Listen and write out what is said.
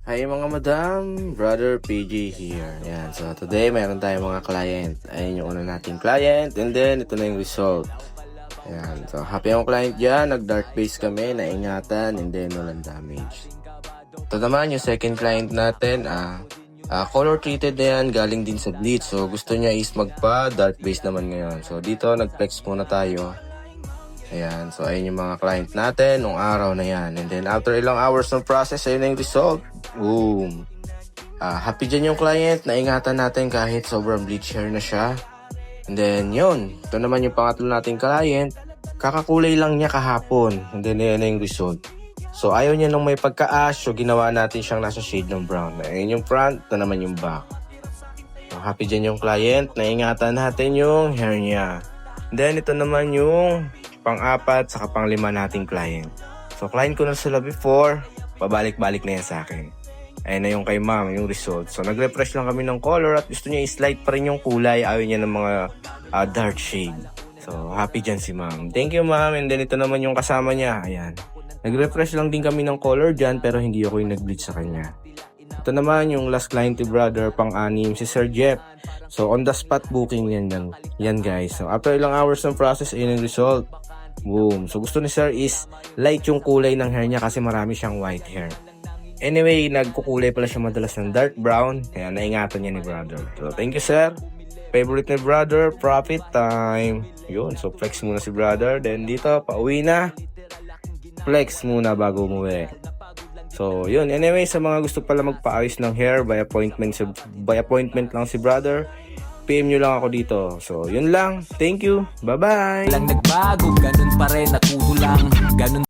Hi mga madam, brother PJ here. Ayan, so today meron tayong mga client. Ayan yung una nating client and then ito na yung result. Ayan, so happy ang client dyan, nag-dark base kami, naingatan and then walang damage. Ito naman yung second client natin, color treated na yan, galing din sa bleach. So gusto niya is magpa dark base naman ngayon. So dito nag-flex muna tayo. Ayan, so ayun yung mga client natin nung araw na yan. And then after ilang hours ng process, ayun na yung result. Boom! Happy dyan yung client, naingatan natin kahit sobrang bleach hair na siya. And then yun, ito naman yung pangatlo nating client. Kakakulay lang niya kahapon. And then ayun na yung result. So ayaw niya nung may pagka-ash, so ginawa natin siyang nasa shade ng brown. Ayun yung front, ito naman yung back. So happy dyan yung client, naingatan natin yung hair niya. And then ito naman yung pang-apat saka pang-lima nating client. So client ko na sila before, pabalik-balik na yan sa akin. Ayun na yung kay ma'am, yung result. So nag-refresh lang kami ng color at gusto niya i-slide pa rin yung kulay. Ayaw niya ng mga dark shade. So happy dyan si ma'am. Thank you ma'am. And then ito naman yung kasama niya. Ayan. Nag-refresh lang din kami ng color dyan pero hindi ako yung nag-bleach sa kanya. Ito naman yung last client ni brother, pang-anim, si Sir Jeff. So on the spot booking yan guys. So after ilang hours ng process, ayun yung result. Boom. So gusto ni Sir is light yung kulay ng hair niya kasi marami siyang white hair. Anyway, nagkukulay pala siya madalas ng dark brown. Kaya naingatan niya ni brother. So thank you sir. Favorite ni brother, profit time. Yun, so flex muna si brother. Then dito, pauwi na. Flex muna bago umuwi. So yun, anyway, sa mga gusto pala magpaayos ng hair by appointment lang si brother, PM nyo lang ako dito. So yun lang, thank you, bye bye. Lang nagbago, ganun pa rin, natuto lang, ganun